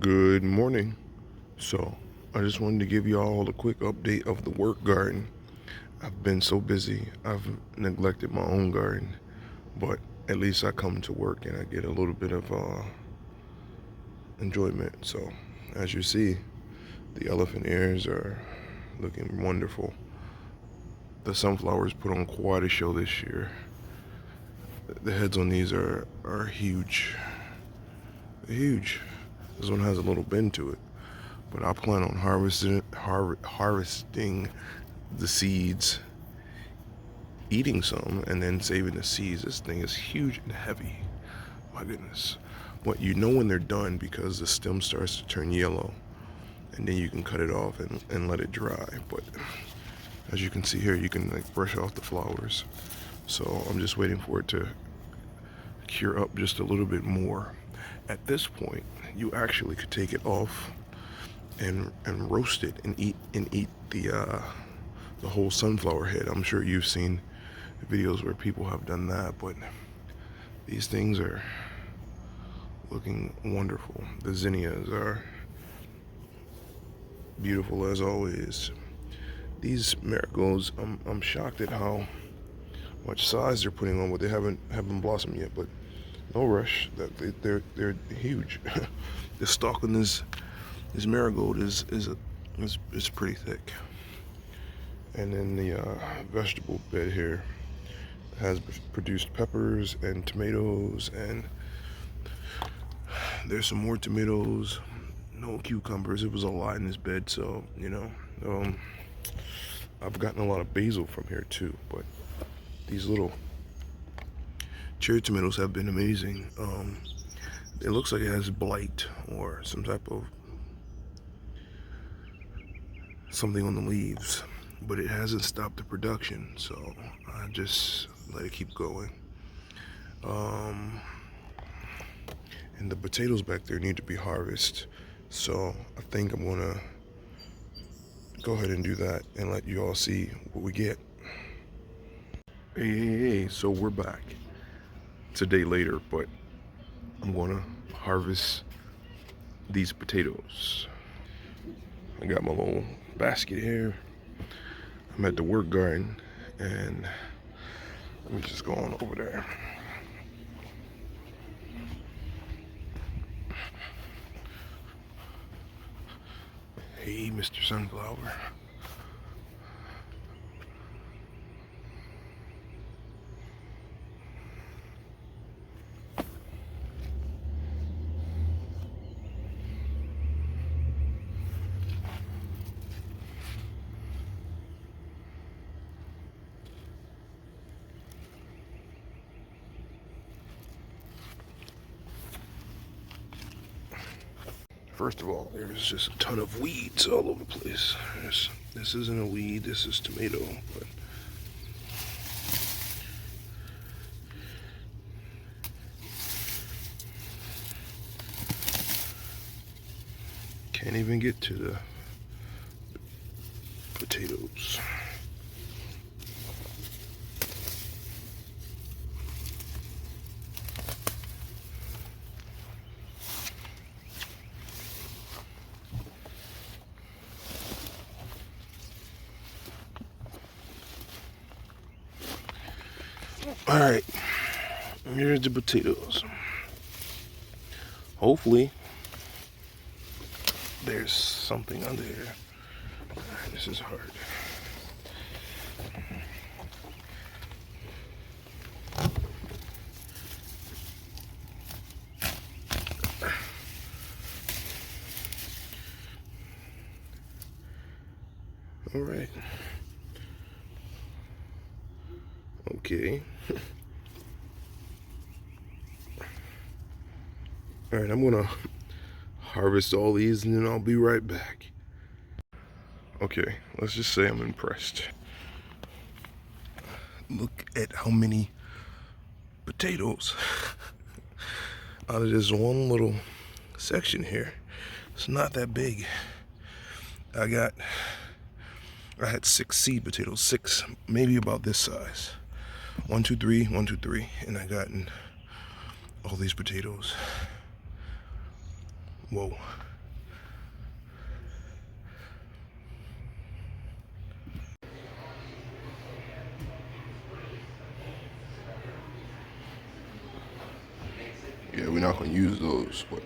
Good morning. So, I just wanted to give y'all a quick update of the work garden. I've been so busy, I've neglected my own garden, but at least I come to work and I get a little bit of enjoyment. So, as you see, the elephant ears are looking wonderful. The sunflowers put on quite a show this year. The heads on these are huge. They're huge. This one has a little bend to it. But I plan on harvesting the seeds, eating some, and then saving the seeds. This thing is huge and heavy. My goodness. What you know when they're done because the stem starts to turn yellow, and then you can cut it off and let it dry. But as you can see here, you can like brush off the flowers. So I'm just waiting for it to cure up just a little bit more. At this point, you actually could take it off and roast it and eat the whole sunflower head. I'm sure you've seen videos where people have done that, but these things are looking wonderful. The zinnias are beautiful as always. These marigolds, I'm shocked at how much size they're putting on, but they haven't blossomed yet. But no rush. That they're huge. The stalk on this marigold is pretty thick. And then the vegetable bed here has produced peppers and tomatoes, and there's some more tomatoes. No cucumbers. It was a lot in this bed, so I've gotten a lot of basil from here too. But these little cherry tomatoes have been amazing. It looks like it has blight or some type of something on the leaves, but it hasn't stopped the production, so I just let it keep going. And the potatoes back there need to be harvested, so I think I'm gonna go ahead and do that and let you all see what we get. Hey, so we're back. It's a day later, but I'm gonna harvest these potatoes. I got my little basket here. I'm at the work garden, and let me just go on over there. Hey, Mr. Sunflower. First of all, there's just a ton of weeds all over the place. This isn't a weed, this is tomato, but can't even get to the potatoes. All right, here's the potatoes. Hopefully, there's something under here. This is hard. All right. Okay. All right, I'm gonna harvest all these and then I'll be right back. Okay, let's just say I'm impressed. Look at how many potatoes out of this one little section here. It's not that big. I had 6 seed potatoes, 6, maybe about this size. 1, 2, 3, 1, 2, 3, and I gotten all these potatoes. Whoa. not gonna use those. But